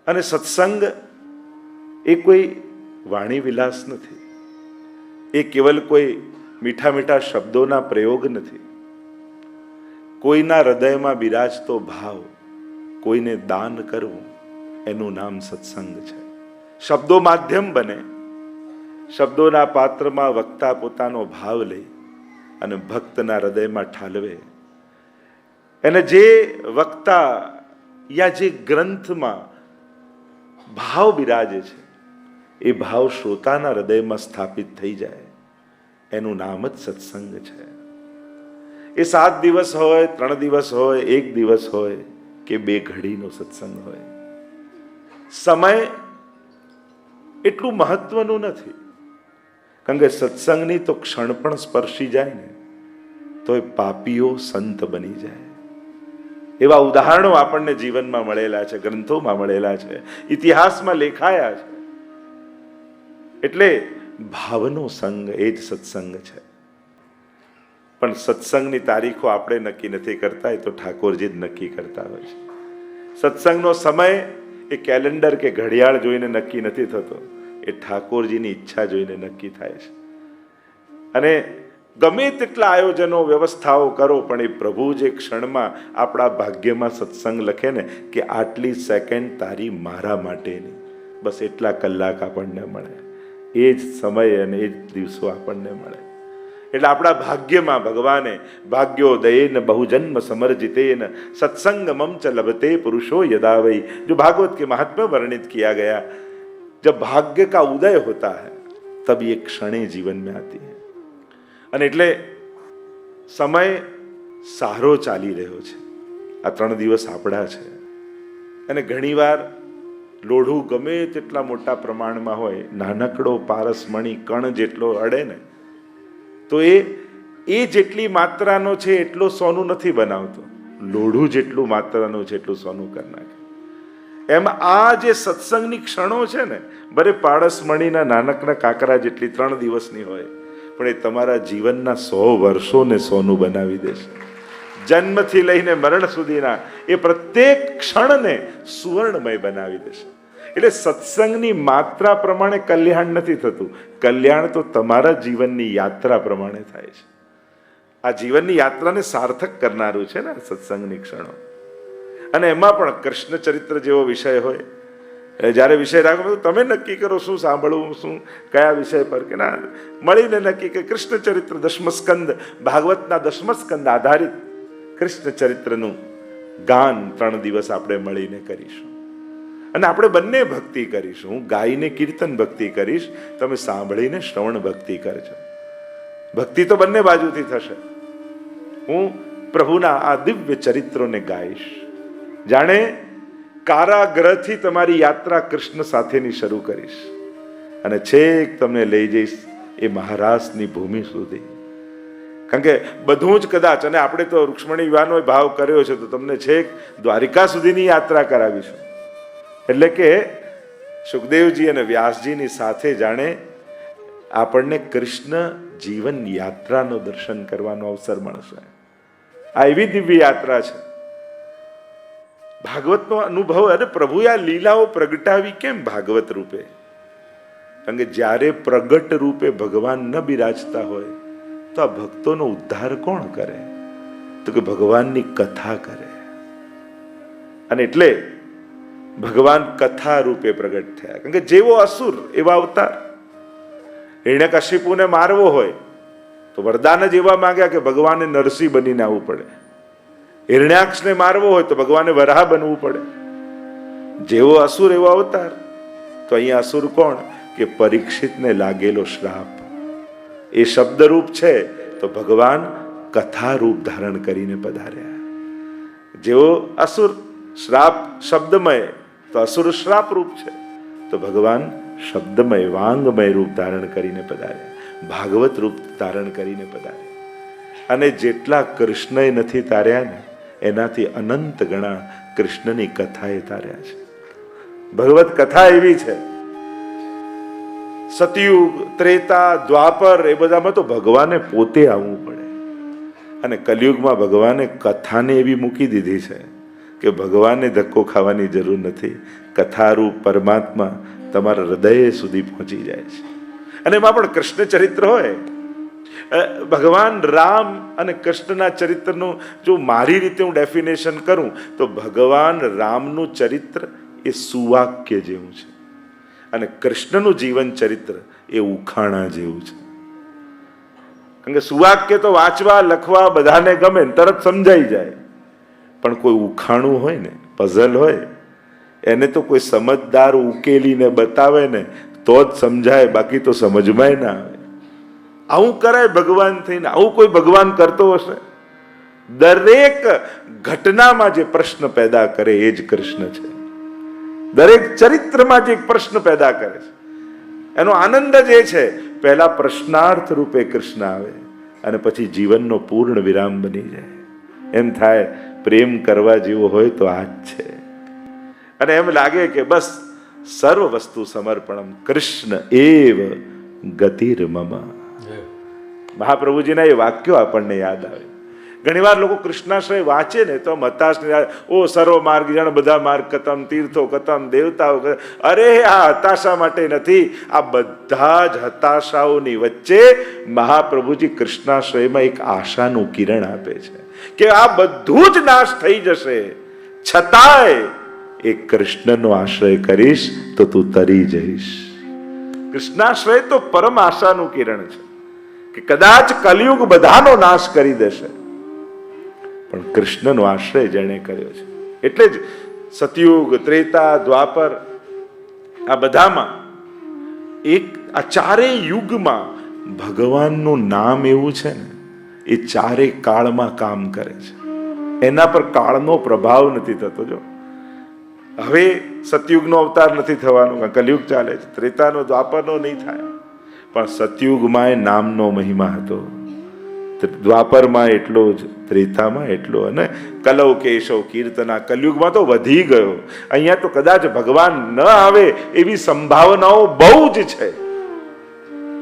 અને સત્સંગ એ કોઈ વાણી વિલાસ નથી, એ કેવલ કોઈ મીઠા મીઠા શબ્દોના પ્રયોગ નથી. કોઈના હૃદયમાં બિરાજતો ભાવ, કોઈને દાન કરવું, એનું નામ સત્સંગ છે. શબ્દો માધ્યમ બને, શબ્દોના પાત્રમાં વક્તા પોતાનો ભાવ લઈ અને ભક્તના હૃદયમાં ઠાલવે. એને જે વક્તા યા જે ગ્રંથમાં ભાવ બિરાજે છે એ ભાવ શ્રોતાના હૃદયમાં સ્થાપિત થઈ જાય, એનું નામ જ સત્સંગ છે. એ 7 દિવસ હોય, 3 દિવસ હોય, 1 દિવસ હોય કે 2 ઘડીનો સત્સંગ હોય, સમય એટલું મહત્વનું નથી. કારણ કે સત્સંગની તો ક્ષણ પણ સ્પર્શી જાય ને તો એ પાપીઓ સંત બની જાય. એવા ઉદાહરણો આપણને જીવનમાં મળેલા છે, ગ્રંથોમાં મળેલા છે, ઇતિહાસમાં લેખાયા છે. એટલે ભાવનો સંગ એ જ સત્સંગ છે. પણ સત્સંગની તારીખો આપણે નક્કી નથી કરતા, એ તો ઠાકોરજી જ નક્કી કરતા હોય છે. સત્સંગનો સમય એ કેલેન્ડર કે ઘડિયાળ જોઈને નક્કી નથી થતો, એ ઠાકોરજીની ઈચ્છા જોઈને નક્કી થાય છે. અને ગમે તેટલા આયોજનો વ્યવસ્થાઓ કરો, પણ એ પ્રભુ જે ક્ષણમાં આપણા ભાગ્યમાં સત્સંગ લખે ને કે આટલી સેકન્ડ તારી મારા માટેની, બસ એટલા કલાક આપણને મળે, એ જ સમય અને એ જ દિવસો આપણને મળે. એટલે આપણા ભાગ્યમાં ભગવાને ભાગ્યોદયેન બહુજન્મ સમર્जितेन सत्संगमम च लभते पुरुषो यदा वही, जो भागवत के महात्म्य वर्णित किया गया. जब भाग्य का उदय होता है तब ये क्षणें जीवन में आती है. અને એટલે સમય સારો ચાલી રહ્યો છે. આ 3 દિવસ આપણા છે. અને ઘણીવાર લોઢું ગમે તેટલા મોટા પ્રમાણમાં હોય, નાનકડો પારસમણી કણ જેટલો અડે ને તો એ જેટલી માત્રાનો છે એટલો સોનું નથી બનાવતો, લોઢું જેટલું માત્રાનું છે એટલું સોનું કરી નાખે. એમ આ જે સત્સંગની ક્ષણો છે ને, ભલે પારસમણીના નાનકડા કાંકરા જેટલી 3 દિવસની હોય, પણ એ તમારા જીવનના 100 વર્ષોને સોનું બનાવી દેશે. જન્મથી લઈને મરણ સુધીના એ પ્રત્યેક ક્ષણને સુવર્ણમય બનાવી દેશે. એટલે સત્સંગની માત્રા પ્રમાણે કલ્યાણ નથી થતું, કલ્યાણ તો તમારા જીવનની યાત્રા પ્રમાણે થાય છે. આ જીવનની યાત્રાને સાર્થક કરનારું છે ને સત્સંગની ક્ષણો. અને એમાં પણ કૃષ્ણ ચરિત્ર જેવો વિષય હોય, જ્યારે વિષય રાખો તમે નક્કી કરો શું સાંભળવું, શું કયા વિષય પર, કે ના મળીને નક્કી કે કૃષ્ણ ચરિત્ર 10મ સ્કંદ, ભાગવતના 10મ સ્કંદ આધારિત કૃષ્ણ ચરિત્રનું ગાન 3 દિવસ આપણે મળીને કરીશું. અને આપણે બંને ભક્તિ કરીશું. હું ગાઈને કીર્તન ભક્તિ કરીશ, તમે સાંભળીને શ્રવણ ભક્તિ કરજો. ભક્તિ તો બંને બાજુથી થશે. હું પ્રભુના આ દિવ્ય ચરિત્રોને ગાઈશ, જાણે કારાગૃહથી તમારી યાત્રા કૃષ્ણ સાથેની શરૂ કરીશ અને છેક તમને લઈ જઈશ એ મહારાષ્ટ્રની ભૂમિ સુધી. કારણ કે બધું જ કદાચ, અને આપણે તો રૂક્ષ્મણી વિવાહનો ભાવ કર્યો છે, તો તમને છેક દ્વારિકા સુધીની યાત્રા કરાવીશું. એટલે કે સુખદેવજી અને વ્યાસજીની સાથે જાણે આપણને કૃષ્ણ જીવન યાત્રાનો દર્શન કરવાનો અવસર મળશે. આ એવી દિવ્ય યાત્રા છે. ભાગવતનો અનુભવ, અને પ્રભુએ આ લીલાઓ પ્રગટાવી કેમ ભાગવત રૂપે? કારણ કે જ્યારે પ્રગટ રૂપે ભગવાન ન બિરાજતા હોય તો આ ભક્તોનો ઉદ્ધાર કોણ કરે? તો કે ભગવાનની કથા કરે. અને એટલે ભગવાન કથા રૂપે પ્રગટ થયા. કારણ કે જેવો અસુર એવા અવતાર. હિરણ્યકશિપુને મારવો હોય તો વરદાન જ એવા માંગ્યા કે ભગવાને નરસિંહ બનીને આવવું પડે. હિરણ્યાક્ષને મારવો હોય તો ભગવાને વરાહ બનવું પડે. જેવો અસુર એવો અવતાર. તો અહીંયા અસુર કોણ? કે પરીક્ષિતને લાગેલો શ્રાપ. એ શબ્દરૂપ છે તો ભગવાન કથા રૂપ ધારણ કરીને પધાર્યા. જેવો અસુર શ્રાપ શબ્દમય, તો અસુર શ્રાપ રૂપ છે, તો ભગવાન શબ્દમય વાંગમય રૂપ ધારણ કરીને પધાર્યા, ભાગવત રૂપ ધારણ કરીને પધાર્યા. અને જેટલા કૃષ્ણએ નથી તાર્યા ને એનાથી અનંત ગણા કૃષ્ણની કથાએ તાર્યા છે. ભગવત કથા એવી છે. સતયુગ, ત્રેતા, દ્વાપર એ બધામાં તો ભગવાને પોતે આવવું પડે. અને કલિયુગમાં ભગવાને કથાને એવી મૂકી દીધી છે કે ભગવાનને ધક્કો ખાવાની જરૂર નથી. કથારૂપ પરમાત્મા તમારા હૃદય સુધી પહોંચી જાય છે. અને એમાં પણ કૃષ્ણ ચરિત્ર હોય, ભગવાન રામ અને કૃષ્ણના ચરિત્રનું જો મારી રીતે હું ડેફિનેશન કરું તો ભગવાન રામનું ચરિત્ર એ સુવાક્ય જેવું છે અને કૃષ્ણનું જીવન ચરિત્ર એ ઉખાણા જેવું છે. કારણ કે સુવાક્ય તો વાંચવા લખવા બધાને ગમે, તરત સમજાઈ જાય, પણ કોઈ ઉખાણું હોય ને, પઝલ હોય, એને તો કોઈ સમજદાર ઉકેલીને બતાવે ને તો જ સમજાય, બાકી તો સમજમાંય ના આવે. આવું કરાય ભગવાન થઈને? આવું કોઈ ભગવાન કરતો હશે? દરેક ઘટનામાં જે પ્રશ્ન પેદા કરે એ જ કૃષ્ણ છે. દરેક ચરિત્રમાં જે પ્રશ્ન પેદા કરે છે એનો આનંદ જ એ છે, પહેલા પ્રશ્નાર્થ રૂપે કૃષ્ણ આવે અને પછી જીવનનો પૂર્ણ વિરામ બની જાય. એમ થાય પ્રેમ કરવા જેવો હોય તો આ જ છે. અને એમ લાગે કે બસ સર્વ વસ્તુ સમર્પણમ કૃષ્ણ એવ ગતિર્મમ. મહાપ્રભુજીના એ વાક્યો આપણને યાદ આવે. ઘણીવાર લોકો કૃષ્ણાશ્રય વાંચે ને તો હતાશ, ઓ સર્વ માર્ગ જાણ, બધા માર્ગ કતમ, તીર્થો કતમ, દેવતાઓ કતમ. અરે આ હતાશા માટે નથી, આ બધા જ હતાશાઓની વચ્ચે મહાપ્રભુજી કૃષ્ણાશ્રયમાં એક આશાનું કિરણ આપે છે કે આ બધું જ નાશ થઈ જશે, છતાંય એ કૃષ્ણનો આશ્રય કરીશ તો તું તરી જઈશ. કૃષ્ણાશ્રય તો પરમ આશાનું કિરણ છે કે કદાચ કલિયુગ બધાનો નાશ કરી દેશે, પણ કૃષ્ણનો આશ્રય જેણે કર્યો છે. એટલે જ સતયુગ, ત્રેતા, દ્વાપર આ બધામાં આ ચારેય યુગમાં ભગવાનનું નામ એવું છે ને એ ચારેય કાળમાં કામ કરે છે. એના પર કાળનો પ્રભાવ નથી થતો. જો હવે સતયુગનો અવતાર નથી થવાનો, કલિયુગ ચાલે છે, ત્રેતાનો, દ્વાપરનો નહીં થાય, પણ સતયુગમાં એ નામનો મહિમા હતો, દ્વાપરમાં એટલો જ, ત્રેતામાં એટલો, અને કલૌ કેશવ કીર્તના કલયુગમાં તો વધી ગયો. અહીંયા તો કદાચ ભગવાન ન આવે એવી સંભાવનાઓ બહુ જ છે.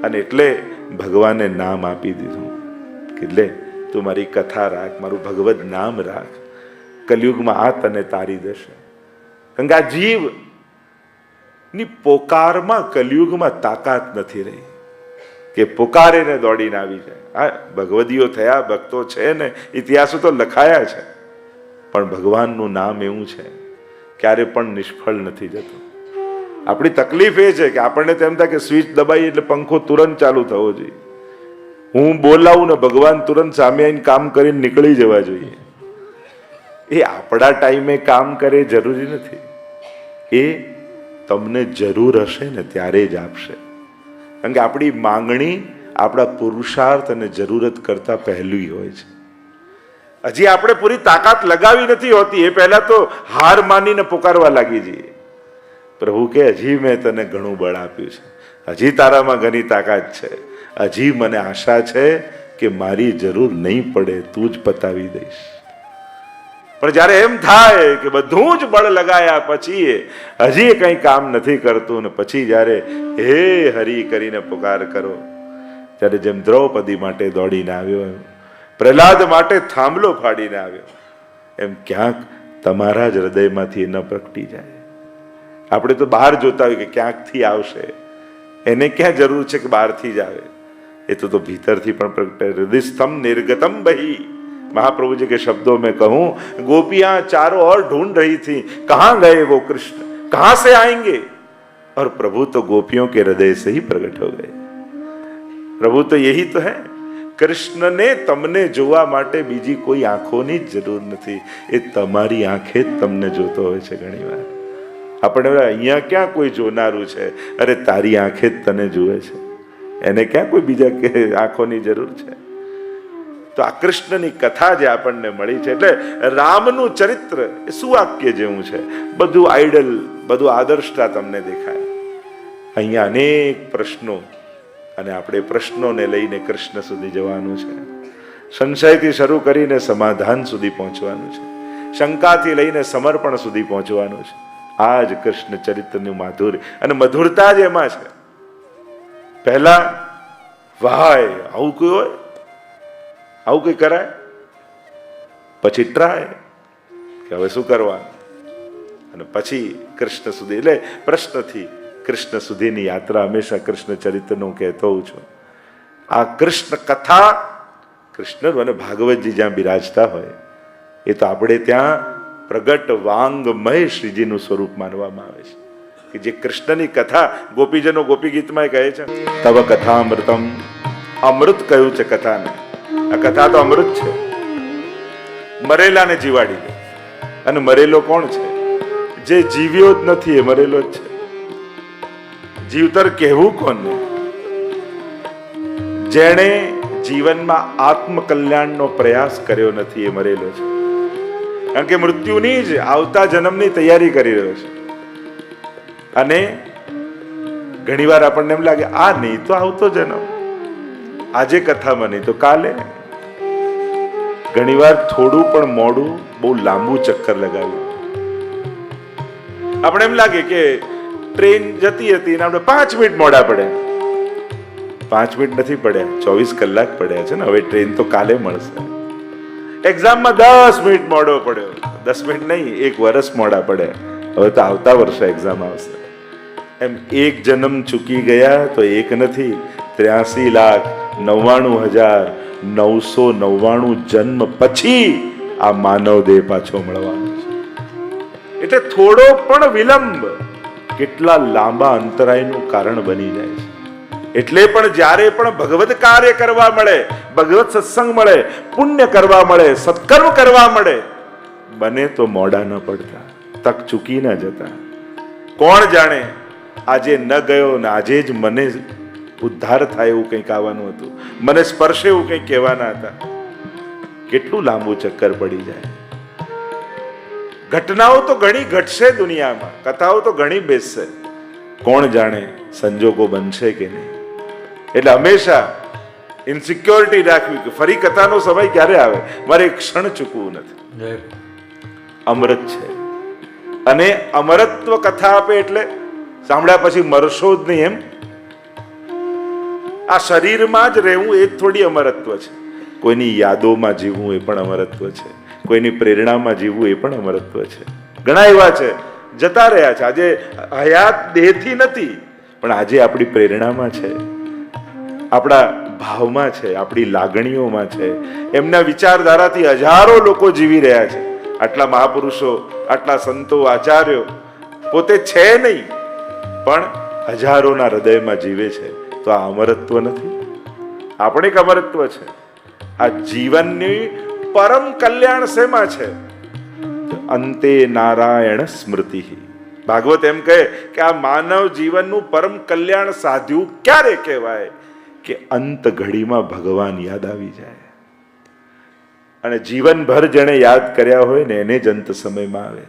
અને એટલે ભગવાને નામ આપી દીધું કે લે તું મારી કથા રાખ, મારું ભગવદ નામ રાખ, કલયુગમાં આ તને તારી દેશે. કારણ કે આ જીવ ની પોકારમાં કલયુગમાં તાકાત નથી રહી કે પોકારે ને દોડીને આવી જાય. હા, ભગવદીઓ થયા, ભક્તો છે ને, ઇતિહાસો તો લખાયા છે, પણ ભગવાનનું નામ એવું છે ક્યારે પણ નિષ્ફળ નથી જતું. આપણી તકલીફ એ છે કે આપણને તેમ થાય કે સ્વિચ દબાઈ એટલે પંખો તુરંત ચાલુ થવો જોઈએ, હું બોલાવું ને ભગવાન તુરંત સામે આવીને કામ કરીને નીકળી જવા જોઈએ. એ આપણા ટાઈમે કામ કરે જરૂરી નથી, એ તમને જરૂર હશે ને ત્યારે જ આપશે. કારણ કે આપણી માંગણી આપણા પુરુષાર્થ અને જરૂરત કરતા પહેલી હોય છે. હજી આપણે પૂરી તાકાત લગાવી નથી હોતી, એ પહેલા તો હાર માનીને પુકારવા લાગી જઈએ. પ્રભુ કે હજી મેં તને ઘણું બળ આપ્યું છે, હજી તારામાં ઘણી તાકાત છે, હજી મને આશા છે કે મારી જરૂર નહીં પડે, તું જ પતાવી દઈશ. પણ જયારે એમ થાય કે બધું જ બળ લગાયા પછી હજી કંઈ કામ નથી કરતું, ને પછી જયારે હે હરી કરીને પુકાર કરો, ત્યારે જેમ દ્રૌપદી માટે દોડીને આવ્યો, પ્રહલાદ માટે થાંભલો ફાડીને આવ્યો, એમ ક્યાંક તમારા જ હૃદયમાંથી ન પ્રગટી જાય. આપણે તો બહાર જોતા હોય કે ક્યાંકથી આવશે, એને ક્યાં જરૂર છે કે બહારથી જ આવે, એ તો ભીતરથી પણ પ્રગટે. હૃદયસ્થમ નિર્ગતમ બહી, महाप्रभु जी के शब्दों में कहूं, गोपियां चारों ओर ढूंढ रही थी कहां गए वो कृष्ण, कहां से आएंगे, और प्रभु तो गोपियों के हृदय से ही प्रकट हो गए. प्रभु तो यही तो है, કૃષ્ણને તમને જોવા માટે બીજી કોઈ આંખોની જ જરૂર નથી, એ તમારી આંખે જ તમને જોતો હોય છે. ઘણીવાર આપણે અહીંયા ક્યાં કોઈ જોનારું છે, અરે તારી આંખે જ તને જુએ છે, એને ક્યાં કોઈ બીજા આંખોની જરૂર છે. તો આ કૃષ્ણની કથા જે આપણને મળી છે, એટલે રામનું ચરિત્ર એ સુવાક્ય જેવું છે. બધું આઈડલ, બધું આદર્શતા તમને દેખાય. અહીંયા અનેક પ્રશ્નો, અને આપણે પ્રશ્નોને લઈને કૃષ્ણ સુધી જવાનું છે. સંશયથી શરૂ કરીને સમાધાન સુધી પહોંચવાનું છે, શંકાથી લઈને સમર્પણ સુધી પહોંચવાનું છે. આ જ કૃષ્ણ ચરિત્રનું માધુર્ય અને મધુરતા જ એમાં છે. પહેલા વાય આવું કોઈ હોય, આવું કઈ કરાય? પછી ટ્રાય કે હવે શું કરવાનું, અને પછી કૃષ્ણ સુધી. એટલે પ્રશ્નથી કૃષ્ણ સુધીની યાત્રા હંમેશા કૃષ્ણ ચરિત્રનું કહેતો હોઉં છું. આ કૃષ્ણ કથા, કૃષ્ણ અને ભાગવતજી જ્યાં બિરાજતા હોય એ તો આપણે ત્યાં પ્રગટ વાંગમય શ્રીજીનું સ્વરૂપ માનવામાં આવે છે. કે જે કૃષ્ણની કથા ગોપીજનો ગોપી ગીતમાં કહે છે, તવ કથા અમૃતમ, અમૃત કહ્યું છે કથાને. આ કથા તો અમૃત છે, મરેલાને જીવાડી દે. અને મરેલો કોણ છે? જે જીવ્યો જ નથી એ મરેલો જ છે. જીવતર કહેવું કોને? જેણે જીવનમાં આત્મકલ્યાણનો પ્રયાસ કર્યો નથી એ મરેલો છે. કારણ કે મૃત્યુની જ આવતા જન્મની તૈયારી કરી રહ્યો છે. અને ઘણીવાર આપણને એમ લાગે આ નહીં તો આવતો જન્મ, આજે કથામાં નહીં તો કાલે. ઘણીવાર થોડું પણ મોડું બહુ લાંબુ ચક્કર લગાવ્યું. આપણે એમ લાગે કે ટ્રેન જતી હતી અને આપણે 5 મિનિટ મોડા પડ્યા. 5 મિનિટ નથી પડ્યા, 24 કલાક પડ્યા છે ને. હવે ટ્રેન તો કાલે મળશે. એક્ઝામમાં 10 મિનિટ મોડો પડ્યો, 10 મિનિટ નહીં, 1 વર્ષ મોડા પડ્યા. હવે તો આવતા વર્ષે એક્ઝામ આવશે. એમ એક જન્મ ચૂકી ગયા તો એક નથી, 83,99,999 જન્મ પછી આ માનવ દેહ પાછો મળવાનો છે. એટલે થોડો પણ વિલંબ કેટલા લાંબા અંતરાયનું કારણ બની જાય છે. એટલે પણ જ્યારે પણ ભગવત કાર્ય કરવા મળે, ભગવત સત્સંગ મળે, પુણ્ય કરવા મળે, સત્કર્મ કરવા મળે, બને તો મોડા ન પડતા, તક ચૂકી ન જતા. કોણ જાણે આજે ન ગયો ને આજે જ મને ઉદ્ધાર થાય એવું કંઈક આવવાનું હતું, મને સ્પર્શે એવું કંઈક કહેવાના હતા. કેટલું લાંબુ ચક્કર પડી જાય. ઘટનાઓ તો ઘણી ઘટશે દુનિયામાં, કથાઓ તો ઘણી બેસશે, કોણ જાણે સંજોગો બનશે કે નહીં. એટલે હંમેશા ઇન્સિક્યોરિટી રાખવી કે ફરી કથાનો સમય ક્યારે આવે, મારે એક ક્ષણ ચૂકવું નથી. અમૃત છે અને અમરત્વ કથા આપે એટલે સાંભળ્યા પછી મરશો જ નહીં એમ. આ શરીરમાં જ રહેવું એ જ થોડી અમરત્વ છે. કોઈની યાદોમાં જીવવું એ પણ અમરત્વ છે, કોઈની પ્રેરણામાં જીવવું એ પણ અમરત્વ છે. ઘણા એવા છે જતા રહ્યા છે, આજે હયાત દેહથી નથી પણ આજે આપણી પ્રેરણામાં છે, આપણા ભાવમાં છે, આપણી લાગણીઓમાં છે. એમના વિચારધારાથી હજારો લોકો જીવી રહ્યા છે. આટલા મહાપુરુષો, આટલા સંતો, આચાર્યો પોતે છે નહીં પણ હજારોના હૃદયમાં જીવે છે. તો આ અમરત્વ નથી? આપણે એક અમરત્વ છે. આ જીવનની પરમ કલ્યાણ શેમાં છે? અંતે નારાયણ સ્મૃતિ. ભાગવત એમ કહે કે આ માનવ જીવનનું પરમ કલ્યાણ સાધ્યું ક્યારે કહેવાય? કે અંત ઘડીમાં ભગવાન યાદ આવી જાય. અને જીવનભર જેને યાદ કર્યા હોય ને એને જ અંત સમયમાં આવે.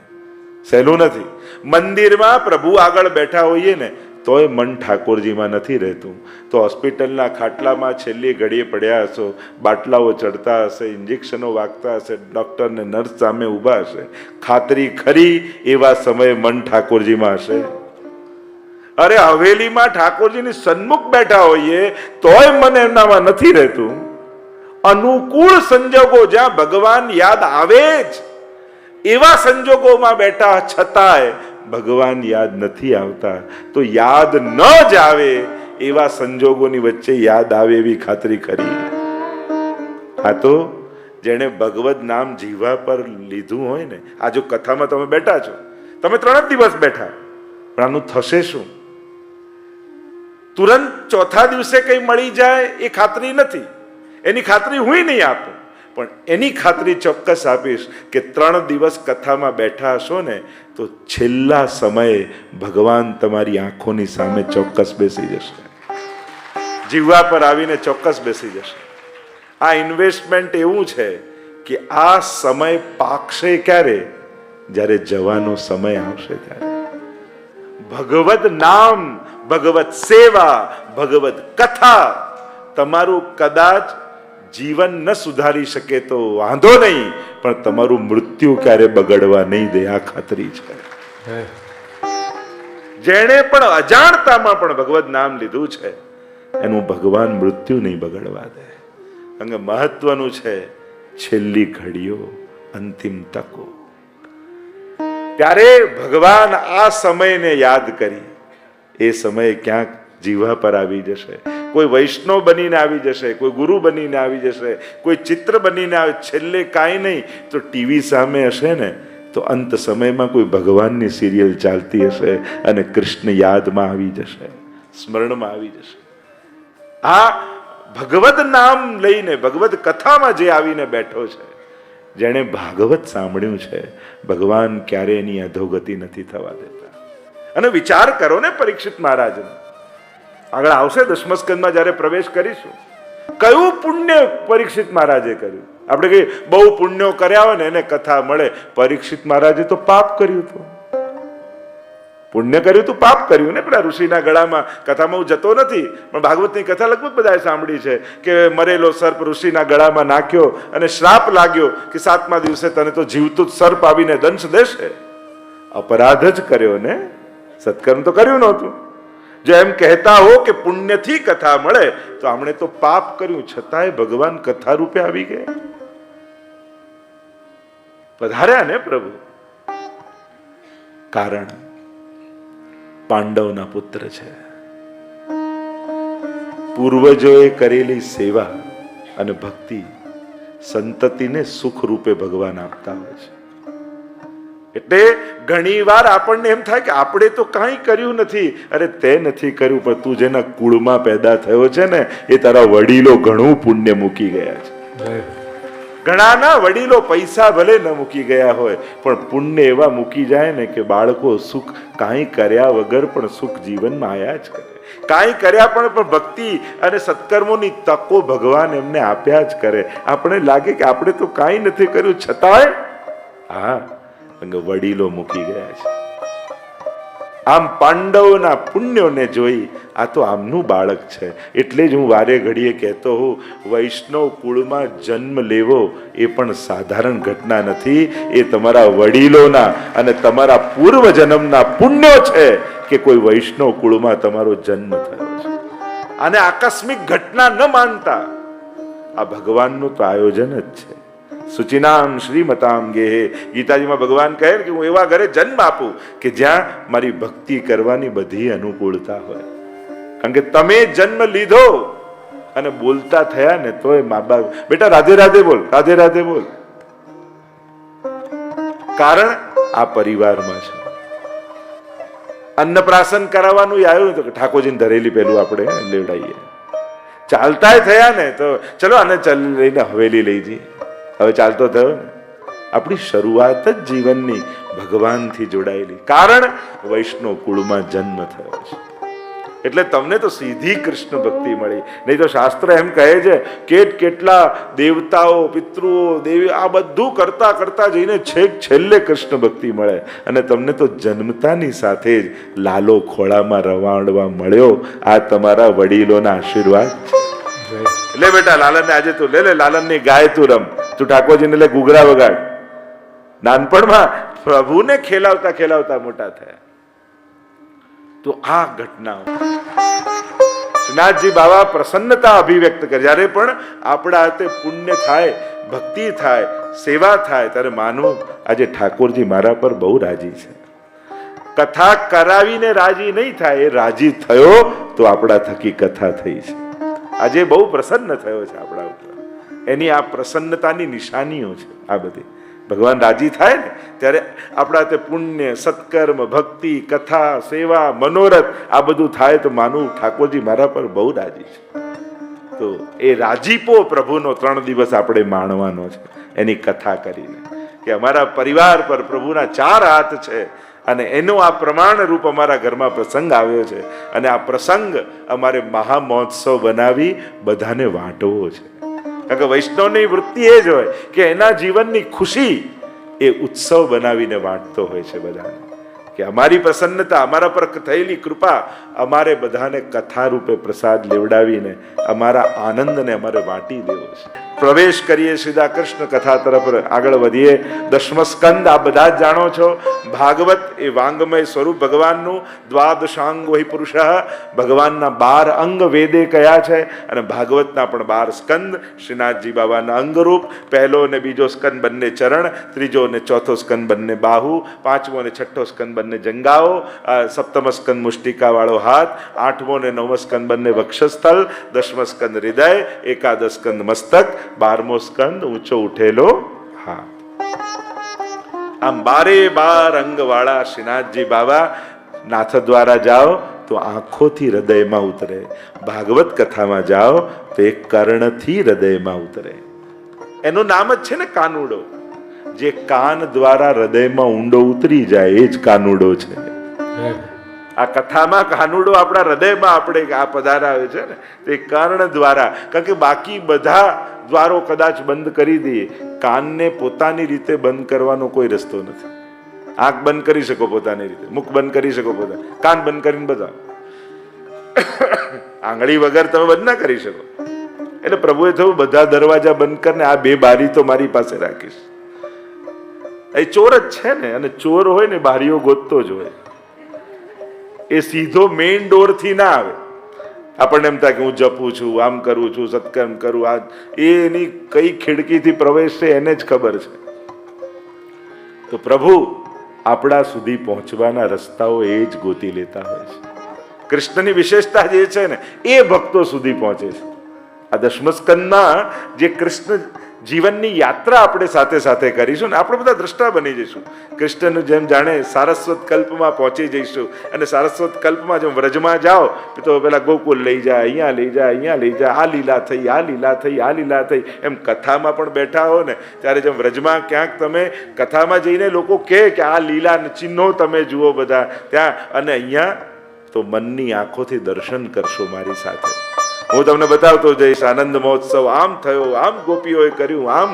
સહેલું નથી. મંદિરમાં પ્રભુ આગળ બેઠા હોઈએ ને તોય મન ઠાકોરજીમાં નથી રહેતું. તો હોસ્પિટલના ખાટલામાં છેલ્લી ઘડીએ પડ્યા હશો, બાટલાઓ ચડતા હશે, ઇન્જેક્શનો વાગતા હશે, ડોક્ટર ને નર્સ સામે ઊભા હશે, ખાતરી ખરી એવા સમયે મન ઠાકોરજીમાં હશે. અરે હવેલીમાં ઠાકોરજીની સન્મુખ બેઠા હોઈએ તોય મને એમનામાં નથી રહેતું. અનુકૂળ સંજોગો જ્યાં ભગવાન યાદ આવે જ એવા સંજોગોમાં બેઠા છતાંય ભગવાન યાદ નથી આવતા. તો યાદ ન જ આવે એવા સંજોગોની વચ્ચે યાદ આવે એવી ખાતરી ખરી. આ તો જેણે ભગવત નામ જીવા પર લીધું હોય ને. આ જો કથામાં તમે બેઠા છો, તમે 3 જ દિવસ બેઠા, પણ આનું થશે શું? તુરંત ચોથા દિવસે કઈ મળી જાય એ ખાતરી નથી. એની ખાતરી હું નહીં આપું, પણ એની ખાતરી ચોક્કસ આપીશ કે 3 દિવસ કથામાં બેઠા હશો ને તો છેલ્લા સમયે ભગવાન તમારી આંખોની સામે ચોક્કસ બેસી જશે, જીવવા પર આવીને ચોક્કસ બેસી જશે. આ ઇન્વેસ્ટમેન્ટ એવું છે કે આ સમય પાકશે ક્યારે? જ્યારે જવાનો સમય આવશે ત્યારે. ભગવત નામ, ભગવત સેવા, ભગવત કથા તમારું કદાચ જીવન ન સુધારી શકે તો વાંધો નહીં, પણ તમારું મૃત્યુ ક્યારે બગડવા નહીં દે, આ ખાતરી છે. જેણે પણ અજાણતામાં પણ ભગવત નામ લીધું છે એનું ભગવાન મૃત્યુ નહીં બગડવા દે. કારણ કે મહત્વનું છે છેલ્લી ઘડીઓ, અંતિમ તકો. ત્યારે ભગવાન આ સમયને યાદ કરી, એ સમય ક્યાંક જીવા પર આવી જશે. કોઈ વૈષ્ણવ બનીને આવી જશે, કોઈ ગુરુ બનીને આવી જશે, કોઈ ચિત્ર બનીને આવે, છેલ્લે કાંઈ નહીં તો ટીવી સામે હશે ને તો અંત સમયમાં કોઈ ભગવાનની સિરિયલ ચાલતી હશે અને કૃષ્ણ યાદમાં આવી જશે, સ્મરણમાં આવી જશે. આ ભગવદ નામ લઈને ભગવદ કથામાં જે આવીને બેઠો છે, જેણે ભાગવત સાંભળ્યું છે, ભગવાન ક્યારે એની અધોગતિ નથી થવા દેતા. અને વિચાર કરો ને પરીક્ષિત મહારાજનો, આગળ આવશે દસમા સ્કંદમાં જ્યારે પ્રવેશ કરીશું, કયું પુણ્ય પરીક્ષિત મહારાજે કર્યું. આપણે કહીએ બહુ પુણ્યો કર્યા હોય ને એને કથા મળે, પરીક્ષિત મહારાજે તો પાપ કર્યું હતું. પુણ્ય કર્યું તું, પાપ કર્યું ને. પેલા ઋષિના ગળામાં, કથામાં હું જતો નથી પણ ભાગવતની કથા લગભગ બધાએ સાંભળી છે કે મરેલો સર્પ ઋષિના ગળામાં નાખ્યો અને શ્રાપ લાગ્યો કે 7મા દિવસે તને તો જીવતું જ સર્પ આવીને દંશ દેશે. અપરાધ જ કર્યો ને, સત્કર્મ તો કર્યું નહોતું. જો એમ કહેતા હો કે પુણ્યથી કથા મળે તો આમણે તો પાપ કર્યું, છતાંય ભગવાન કથા રૂપે આવી ગયા, પધાર્યા ને પ્રભુ. કારણ પાંડવના પુત્ર છે. પૂર્વજોએ કરેલી સેવા અને ભક્તિ સંતતિને સુખ રૂપે ભગવાન આપતા હોય છે. એટલે ઘણી વાર આપણને એમ થાય કે આપણે તો કાંઈ કર્યું નથી. અરે તે નથી કર્યું, પણ તું જેના કુળમાં પેદા થયો છે ને એ તારા વડીલો ઘણું પુણ્ય મૂકી ગયા છે. ઘણાના વડીલો પૈસા ભલે ન મૂકી ગયા હોય પણ પુણ્ય એવા મૂકી જાય ને કે બાળકો સુખ કાંઈ કર્યા વગર પણ સુખ જીવનમાં આયા જ કરે. કાંઈ કર્યા પણ ભક્તિ અને સત્કર્મોની તકો ભગવાન એમને આપ્યા જ કરે. આપણે લાગે કે આપણે તો કાંઈ નથી કર્યું, છતાંય હા વડીલો મૂકી ગયા છે. આમ પાંડવોના પુણ્યોને જોઈ આ તો આમનું બાળક છે. એટલે જ હું વારે ઘડીએ કહેતો હું, વૈષ્ણવ કુળમાં જન્મ લેવો એ પણ સાધારણ ઘટના નથી. એ તમારા વડીલોના અને તમારા પૂર્વ જન્મના પુણ્યો છે કે કોઈ વૈષ્ણવ કુળમાં તમારો જન્મ થયો છે. આને આકસ્મિક ઘટના ન માનતા, આ ભગવાનનું તો આયોજન જ છે. સુચિનામ શ્રીમતામ ગેહે, ગીતાજીમાં ભગવાન કહે કે હું એવા ઘરે જન્મ આપું કે જ્યાં મારી ભક્તિ કરવાની બધી અનુકૂળતા હોય. કારણ કે તમે જન્મ લીધો અને બોલતા થયા ને તોય મા બાપ બેટા રાધે રાધે બોલ, રાધે રાધે બોલ. કારણ આ પરિવારમાં છે. અન્નપ્રાશન કરાવવાનું આવ્યું તો ઠાકોરજીને ધરેલી પેલું આપણે લેવડાવીએ. ચાલતાય થયા ને તો ચલો આને લઈને હવેલી લઈ જઈએ. હવે ચાલતો થયો ને. આપણી શરૂઆત જ જીવનની ભગવાનથી જોડાયેલી. કારણ વૈષ્ણવ કુળમાં જન્મ થયો છે. એટલે તમને તો સીધી કૃષ્ણ ભક્તિ મળી. નહીં તો શાસ્ત્ર એમ કહે છે કેટલા દેવતાઓ, પિતૃઓ, દેવી આ બધું કરતા કરતા જઈને છેક છેલ્લે કૃષ્ણ ભક્તિ મળે. અને તમને તો જન્મતાની સાથે જ લાલો ખોળામાં રવાડવા મળ્યો. આ તમારા વડીલોના આશીર્વાદ છે. એટલે બેટા લાલનને આજે તું લે, લાલનની ગાય તું રમ, તું ઠાકોરજીને લે ઘૂઘરા વગાડ. નાનપણમાં પ્રભુને ખેલાવતા ખેલાવતા મોટા થયા. તો આ ઘટના શ્રીનાથજી બાબા પ્રસન્નતા અભિવ્યક્ત કરે. જ્યારે પણ આપણા હાથે પુણ્ય થાય, ભક્તિ થાય, સેવા થાય, ત્યારે માનવું આજે ઠાકોરજી મારા પર બહુ રાજી છે. કથા કરાવીને રાજી નહીં થાય, એ રાજી થયો તો આપણા થકી કથા થઈ છે. આજે બહુ પ્રસન્ન થયો છે આપણા ઉપર. એની આ પ્રસન્નતાની નિશાનીઓ છે આ બધી. ભગવાન રાજી થાય ને ત્યારે આપણા તે પુણ્ય, સત્કર્મ, ભક્તિ, કથા, સેવા, મનોરથ આ બધું થાય તો માનું ઠાકોરજી મારા પર બહુ રાજી છે. તો એ રાજીપો પ્રભુનો 3 દિવસ આપણે માણવાનો છે એની કથા કરીને, કે અમારા પરિવાર પર પ્રભુના 4 હાથ છે અને એનો આ પ્રમાણ રૂપ અમારા ઘરમાં પ્રસંગ આવ્યો છે. અને આ પ્રસંગ અમારે મહામહોત્સવ બનાવી બધાને વાંટવો છે. કારણ કે વૈષ્ણવની વૃત્તિ એ જ હોય કે એના જીવનની ખુશી એ ઉત્સવ બનાવીને વાંટતો હોય છે બધાને. કે અમારી પ્રસન્નતા, અમારા પર થયેલી કૃપા અમારે બધાને કથા રૂપે પ્રસાદ લેવડાવીને અમારા આનંદને અમારે વાંટી દેવો છે. પ્રવેશ કરીએ સીધા કૃષ્ણ કથા તરફ આગળ વધીએ. દશમ સ્કંદ આ બધા જ જાણો છો. ભાગવત એ વાંગમય સ્વરૂપ ભગવાનનું. દ્વાદશાંગ વહી પુરુષ, ભગવાનના 12 અંગ વેદે કયા છે અને ભાગવતના પણ 12 સ્કંદ શ્રીનાથજી બાબાના અંગરૂપ. પહેલો અને બીજો સ્કંદ બંને ચરણ, ત્રીજો અને ચોથો સ્કંદ બંને બાહુ, પાંચમો અને છઠ્ઠો સ્કંદ બંને જંગાઓ, સપ્તમ સ્કંદ મુષ્ટિકા વાળો હાથ, આઠમો અને નવમો સ્કંદ બંને વક્ષસ્થળ, દશમ સ્કંદ હૃદય, એકાદશ સ્કંદ મસ્તક, 12મો સ્કંદ ઊંચો ઉઠેલો હાથ. આમ 12 અંગ વાળા શ્રીનાથજી બાબા નાથ દ્વારા જાઓ તો આંખોથી હૃદયમાં ઉતરે, ભાગવત કથામાં જાઓ તો એ કર્ણથી હૃદયમાં ઉતરે. એનું નામ જ છે ને કાનુડો. જે કાન દ્વારા હૃદયમાં ઊંડો ઉતરી જાય એ જ કાનુડો છે. આ કથામાં કાનુડો આપણા હૃદયમાં આપણે આ પધારાવે છે ને તે કર્ણ દ્વારા. કારણ કે બાકી બધા દ્વારો કદાચ બંધ કરી દઈએ, કાનને પોતાની રીતે બંધ કરવાનો કોઈ રસ્તો નથી. આંખ બંધ કરી શકો પોતાની રીતે, મુખ બંધ કરી શકો પોતાને, કાન બંધ કરીને બધા, આંગળી વગર તમે બંધ ના કરી શકો. એટલે પ્રભુએ થયું બધા દરવાજા બંધ કરીને આ 2 બારી તો મારી પાસે રાખીશ. એ ચોર જ છે ને, અને ચોર હોય ને બારીઓ ગોતતો જ હોય. એ સીધો મેઇન ડોર થી ના આવે. આપણને એમ થાય કે હું જપું છું, આમ કરું છું, સત્કર્મ કરું, આ એની કઈ ખિડકીથી પ્રવેશ છે એને જ ખબર છે. તો પ્રભુ આપણા સુધી પહોંચવાના રસ્તાઓ એ જ ગોતી લેતા હોય છે. કૃષ્ણની વિશેષતા જે છે ને એ ભક્તો સુધી પહોંચે છે. આ દશમ સ્કંદમાં જે કૃષ્ણ જીવનની યાત્રા આપણે સાથે સાથે કરીશું ને આપણે બધા દ્રષ્ટા બની જઈશું. કૃષ્ણનું જેમ જાણે સારસ્વત કલ્પમાં પહોંચી જઈશું. અને સારસ્વત કલ્પમાં જેમ વ્રજમાં જાઓ તો પેલા ગોકુલ લઈ જાય, અહીંયા લઈ જાય, અહીંયા લઈ જાય, આ લીલા થઈ, આ લીલા થઈ, આ લીલા થઈ. એમ કથામાં પણ બેઠા હો ને ત્યારે જેમ વ્રજમાં ક્યાંક તમે કથામાં જઈને લોકો કહે કે આ લીલા ચિહ્નો તમે જુઓ બધા ત્યાં, અને અહીંયા તો મનની આંખોથી દર્શન કરશો મારી સાથે. હું તમને બતાવતો જઈશ. આનંદ મહોત્સવ આમ થયો, આમ ગોપીઓએ કર્યું, આમ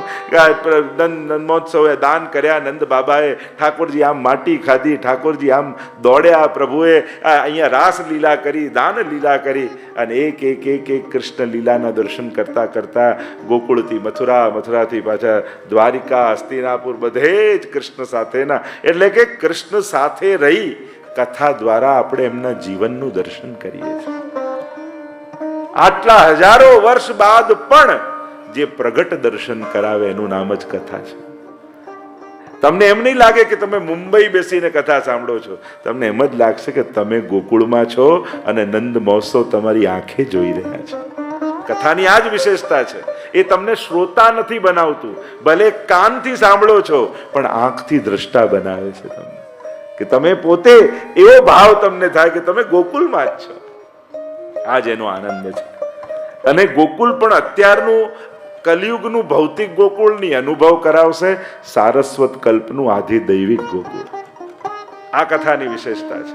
નંદ મહોત્સવે દાન કર્યા, નંદ બાબાએ, ઠાકોરજી આમ માટી ખાધી, ઠાકોરજી આમ દોડ્યા, પ્રભુએ અહીંયા રાસ લીલા કરી, દાન લીલા કરી. અને એક એક એક એક કૃષ્ણ લીલાના દર્શન કરતા કરતા ગોકુળથી મથુરા, મથુરાથી પાછા દ્વારિકા, હસ્તિનાપુર, બધે જ કૃષ્ણ સાથેના. એટલે કે કૃષ્ણ સાથે રહી કથા દ્વારા આપણે એમના જીવનનું દર્શન કરીએ છીએ. આટલા હજારો વર્ષ બાદ પણ જે પ્રગટ દર્શન કરાવે એનું નામ જ કથા છે. તમને એમ નહીં લાગે કે તમે મુંબઈ બેસીને કથા સાંભળો છો. તમને એમ જ લાગશે કે તમે ગોકુળમાં છો અને નંદ મહોત્સવ તમારી આંખે જોઈ રહ્યા છે. કથાની આ જ વિશેષતા છે. એ તમને શ્રોતા નથી બનાવતું. ભલે કાનથી સાંભળો છો પણ આંખથી દ્રષ્ટા બનાવે છે તમને. કે તમે પોતે એવો ભાવ તમને થાય કે તમે ગોકુળમાં જ છો. આ જ એનો આનંદ છે. અને ગોકુળ પણ અત્યારનું કલિયુગનું ભૌતિક ગોકુળની અનુભવ કરાવશે સારસ્વત કલ્પનું આધિદૈવિક ગોકુળ. આ કથાની વિશેષતા છે.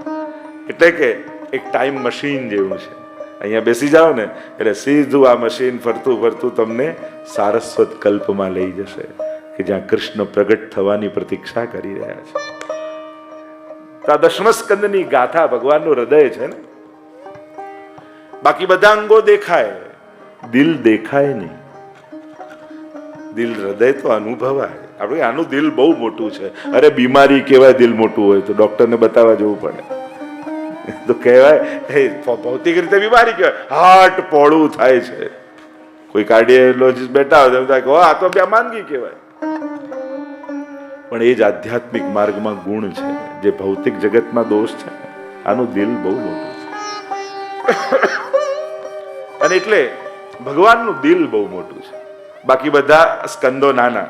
એટલે કે એક ટાઈમ મશીન જેવું છે. અહીંયા બેસી જાઓ ને એટલે સીધું આ મશીન ફરતું ફરતું તમને સારસ્વત કલ્પમાં લઈ જશે કે જ્યાં કૃષ્ણ પ્રગટ થવાની પ્રતીક્ષા કરી રહ્યા છે. આ દશમ સ્કંદની ગાથા ભગવાનનું હૃદય છે ને. બાકી બધા અંગો દેખાય, દિલ દેખાય નહીં. દિલ, હૃદય તો અનુભવાય. આપણે આનું દિલ બહુ મોટું છે. અરે બીમારી કહેવાય દિલ મોટું હોય તો ડોક્ટરને બતાવવા જવું પડે તો કહેવાય ભૌતિક રીતે બીમારી કહેવાય. હાર્ટ પોળું થાય છે. કોઈ કાર્ડિયોલોજીસ્ટ બેઠા હોય તો આ તો માંદગી કહેવાય. પણ એ જ આધ્યાત્મિક માર્ગમાં ગુણ છે. જે ભૌતિક જગતમાં દોષ છે આનું દિલ બહુ મોટું છે. અને એટલે ભગવાનનું દિલ બહુ મોટું છે. બાકી બધા સ્કંદો નાના.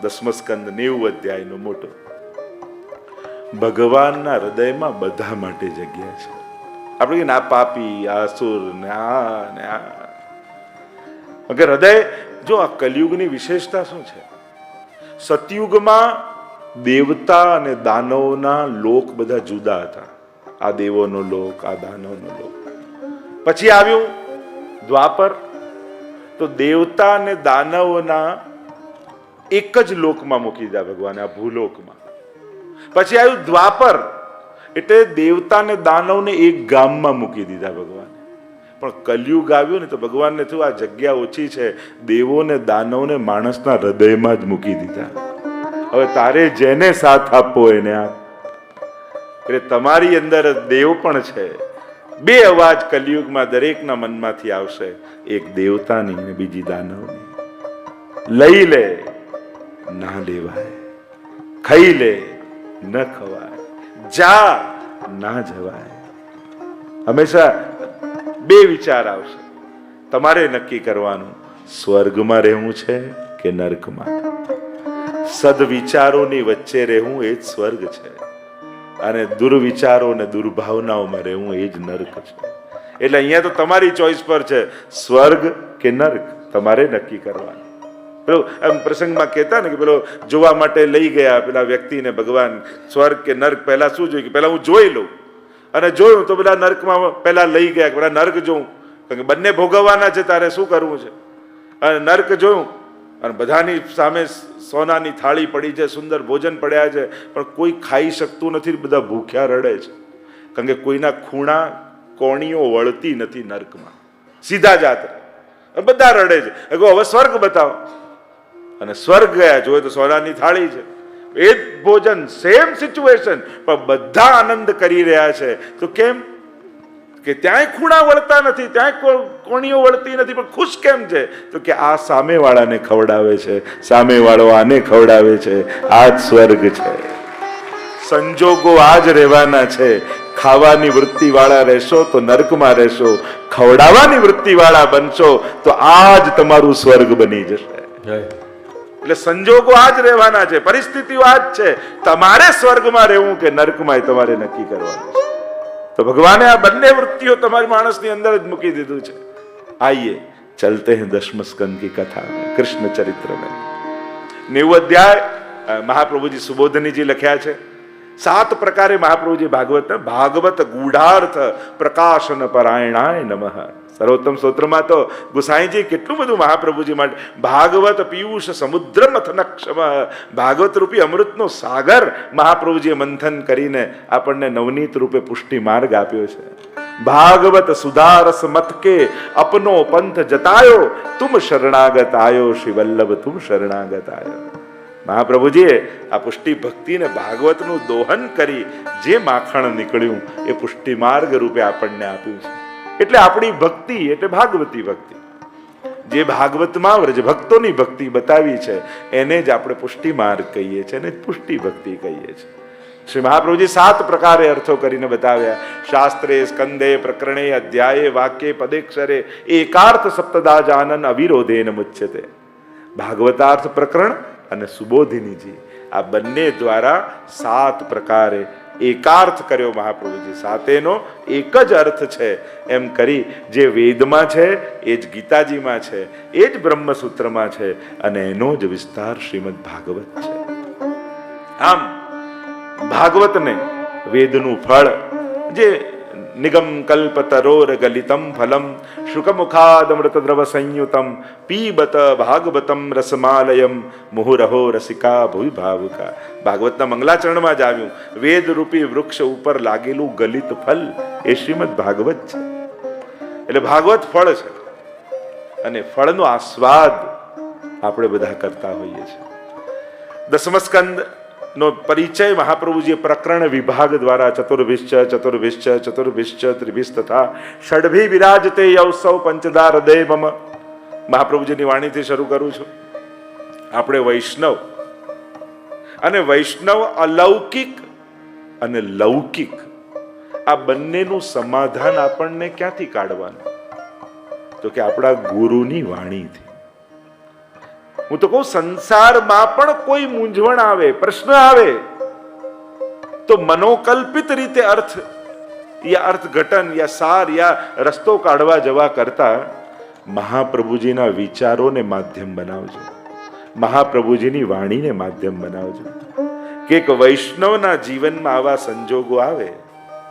દસમો સ્કંદ 90 અધ્યાયનો મોટો. ભગવાનના હૃદયમાં બધા માટે જગ્યા છે. આપણે ના પાપી, આ અસુર ને આ ને આ. અગર હૃદય, જો આ કલિયુગની વિશેષતા શું છે? સતયુગમાં દેવતા અને દાનવોના લોક બધા જુદા હતા. આ દેવોનો લોક, આ દાનવનો લોક. પછી આવ્યું દ્વાપર, તો દેવતા અને દાનવોના એક જ લોકમાં મૂકી દીધા ભગવાને, આ ભૂલોકમાં. પછી આવ્યું દ્વાપર, એટલે દેવતા અને દાનવને એક ગામમાં મૂકી દીધા ભગવાને. પણ કલયુગ આવ્યું ને તો ભગવાનને થયું આ જગ્યા ઓછી છે, દેવોને દાનવને માણસના હૃદયમાં જ મૂકી દીધા. હવે તારે જેને સાથ આપવો એને આપ. એટલે તમારી અંદર દેવ પણ છે. બે અવાજ કલયુગમાં દરેકના મનમાંથી આવશે, એક દેવતાની અને બીજી દાનવની. લઈ લે ના લેવાય, ખાઈ લે ન ખવાય, જા ના જવાય. હંમેશા બે વિચાર આવશે. તમારે નક્કી કરવાનું સ્વર્ગમાં રહેવું છે કે નર્કમાં. સદવિચારોની વચ્ચે રહેવું એ જ સ્વર્ગ છે, અને દુર્વિચારો અને દુર્ભાવનાઓમાં રહેવું એ જ નર્ક છે. એટલે અહીંયા તો તમારી ચોઈસ પર છે, સ્વર્ગ કે નર્ક તમારે નક્કી કરવાનું. પેલો એમ પ્રસંગમાં કહેતા ને કે પેલો જોવા માટે લઈ ગયા પેલા વ્યક્તિને ભગવાન સ્વર્ગ કે નર્ક. પહેલા શું જોયું કે પહેલા હું જોઈ લઉં, અને જોયું તો પેલા નર્કમાં પહેલા લઈ ગયા કે પેલા નર્ક જોઉં, કારણ કે બંને ભોગવવાના છે, તારે શું કરવું છે. અને નર્ક જોયું અને બધાની સામે સોનાની થાળી પડી છે, સુંદર ભોજન પડ્યા છે, પણ કોઈ ખાઈ શકતું નથી, બધા ભૂખ્યા રડે છે. કારણ કે કોઈના ખૂણા કોણીઓ વળતી નથી નર્કમાં, સીધા જાત બધા રડે છે. હવે સ્વર્ગ બતાવો. અને સ્વર્ગ ગયા, જોયે તો સોનાની થાળી છે, એ જ ભોજન, સેમ સિચ્યુએશન, પણ બધા આનંદ કરી રહ્યા છે. તો કેમ? કે ત્યાંય ખૂણા વળતા નથી, ત્યાંય કોણીઓ વળતી નથી, પણ ખુશ કેમ છે? તો કે આ સામેવાળાને ખવડાવે છે, સામેવાળો આને ખવડાવે છે. આ જ સ્વર્ગ છે. સંજોગો આ જ રહેવાના છે. ખાવાની વૃત્તિ વાળા રહેશો તો નર્કમાં રહેશો, ખવડાવવાની વૃત્તિ વાળા બનશો તો આ જ તમારું સ્વર્ગ બની જશે. એટલે સંજોગો આ જ રહેવાના છે, પરિસ્થિતિઓ આ જ છે. તમારે સ્વર્ગમાં રહેવું કે નર્કમાં એ તમારે નક્કી કરવાનું છે. તો ભગવાને આ બંને વૃત્તિઓ તમારી માણસની અંદર જ મૂકી દીધું છે. આइए चलते हैं 10वें स्कंद की कथा में, कृष्ण चरित्र में. 90 अध्याय महाप्रभुजी सुबोधनीजी लख्या છે. 7 પ્રકારે મહાપ્રભુજી ભાગવત ગૂઢાર્થ પ્રકાશન પરાયણાય નમઃ. સર્વોત્તમ સ્તોત્રમાં તો ગુસાઈજી કેટલું બધું મહાપ્રભુજી માટે ભાગવત પિયુષ સમુદ્ર મથનક્ષમ, ભાગવત રૂપી અમૃતનો સાગર મહાપ્રભુજીએ મંથન કરીને આપણને નવનીત રૂપે પુષ્ટિ માર્ગ આપ્યો છે. ભાગવત સુધારસ મત કે અપનો પંથ જતાયો, તુમ શરણાગત આયો શ્રી વલ્લભ તુમ શરણાગત આયો. મહાપ્રભુજીએ આ પુષ્ટિ ભક્તિને ભાગવતનું દોહન કરી જે માખણ નીકળ્યું એ પુષ્ટિ માર્ગ રૂપે આપણને આપ્યું છે. એટલે આપણી ભક્તિ એટલે ભાગવતી ભક્તિ, જે ભાગવતમાં વ્રજ ભક્તોની ભક્તિ બતાવી છે એને જ આપણે પુષ્ટિ માર્ગ કહીએ છીએ, એને પુષ્ટિ ભક્તિ કહીએ છીએ. શ્રી મહાપ્રભુજી 7 પ્રકારે અર્થો કરીને બતાવ્યા. શાસ્ત્રે સ્કંદે પ્રકરણે અધ્યાયે વાક્ય પદેક્ષરે એકાર્થ સપ્તદા જાનન અવિરોધેન મુચ્યતે. ભાગવતાર્થ પ્રકરણ અને સુબોધિનીજી આ બંને દ્વારા 7 પ્રકારે એકાર્થ કર્યો મહાપ્રભુજી. 7નો એક જ અર્થ છે એમ કરી જે વેદમાં છે એ જ ગીતાજીમાં છે, એ જ બ્રહ્મસૂત્રમાં છે, અને એનો જ વિસ્તાર શ્રીમદ ભાગવત છે. આમ ભાગવતને વેદનું ફળ, જે નિગમ કલ્પતરોર ગલિતમ ફલમ શુકમુખાદમૃત દ્રવ સંયુતમ પીબત ભાગવતમ રસમાલયમ મુહુરહો રસિકા ભૂવિ ભાવુકા. ભાગવતના મંગલાચરણમાં જ આવ્યું, વેદ રૂપી વૃક્ષ ઉપર લાગેલું ગલિત ફલ એ શ્રીમદ ભાગવત છે. એટલે ભાગવત ફળ છે, અને ફળનો આસ્વાદ આપણે બધા કરતા હોઈએ છીએ. 10મા સ્કંદ નો પરિચય મહાપ્રભુજીએ પ્રકરણ વિભાગ દ્વારા ચતુર્ભિશ્ચ ત્રિભિશ તથા ષડભી વિરાજતે યૌસૌ પંચદા હૃદય મમ. મહાપ્રભુજીની વાણીથી શરૂ કરું છું. આપણે વૈષ્ણવ, અને વૈષ્ણવ અલૌકિક અને લૌકિક આ બંનેનું સમાધાન આપણને ક્યાંથી કાઢવાનું? તો કે આપણા ગુરુની વાણીથી. હું તો કહું, સંસારમાં પણ કોઈ મૂંઝવણ આવે, પ્રશ્ન આવે, તો મનોકલ્પિત રીતે અર્થ યા અર્થઘટન યા સાર યા રસ્તો કાઢવા જવા કરતા મહાપ્રભુજીના વિચારોને માધ્યમ બનાવજો, મહાપ્રભુજીની વાણીને માધ્યમ બનાવજો. કે એક વૈષ્ણવના જીવનમાં આવા સંજોગો આવે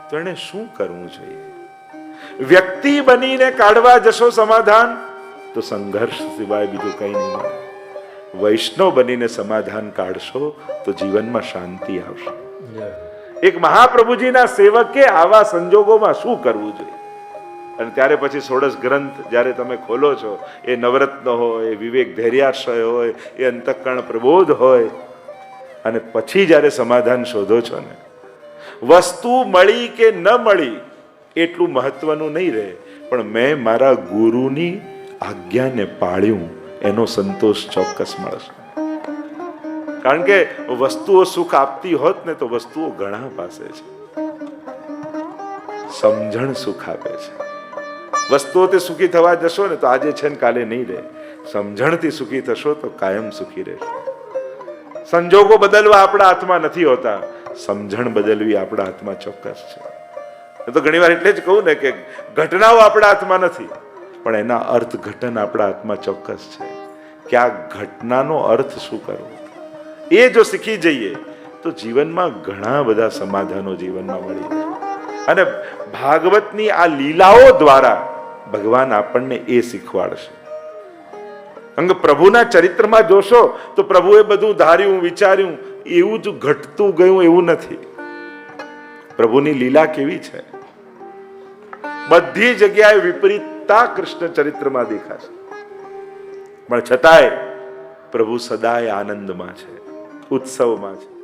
તો એને શું કરવું જોઈએ? વ્યક્તિ બનીને કાઢવા જશો સમાધાન તો સંઘર્ષ સિવાય બીજું કંઈ નહીં મળે. વૈષ્ણવ બનીને સમાધાન કાઢશો તો જીવનમાં શાંતિ આવશે. એક મહાપ્રભુજીના સેવકે આવા સંજોગોમાં શું કરવું જોઈએ? અને ત્યારે પછી ષોડશ ગ્રંથ જ્યારે તમે ખોલો છો, એ નવરત્ન હોય, એ વિવેક ધૈર્યાશ્રય હોય, એ અંતઃકરણ પ્રબોધ હોય, અને પછી જ્યારે સમાધાન શોધો છો ને, વસ્તુ મળી કે ન મળી એટલું મહત્વનું નહીં રહે, પણ મેં મારા ગુરુની આજ્ઞાને પાળ્યું એનો સંતોષ ચોક્કસ મળશે. કારણ કે વસ્તુઓ સુખ આપતી હોત ને તો વસ્તુઓ ઘણા પાસે છે. સમજણ સુખ આપે છે. વસ્તુઓથી સુખી થવા જશો ને તો આજે છે ને કાલે નહીં રહે. સમજણથી સુખી થશો તો કાયમ સુખી રહેશો. સંજોગો બદલવા આપણા હાથમાં નથી હોતા, સમજણ બદલવી આપણા હાથમાં ચોક્કસ છે. તો ઘણી વાર એટલે જ કહું ને કે ઘટનાઓ આપણા હાથમાં નથી, પણ એના અર્થઘટન આપણા હાથમાં ચોક્કસ છે કે આ ઘટનાનો અર્થ શું કરવો. એ જો શીખી જઈએ તો જીવનમાં ઘણા બધા સમાધાનો જીવનમાં મળી જાય. અને ભાગવતની આ લીલાઓ દ્વારા ભગવાન આપણને એ શીખવાડશે. અંગ પ્રભુના ચરિત્રમાં જોશો તો પ્રભુએ બધું ધાર્યું, વિચાર્યું, એવું જ ઘટતું ગયું એવું નથી. પ્રભુની લીલા કેવી છે, બધી જગ્યાએ વિપરીતતા કૃષ્ણ ચરિત્રમાં દેખાશે, પણ છતાંય પ્રભુ સદાય આનંદમાં છે, ઉત્સવમાં છે.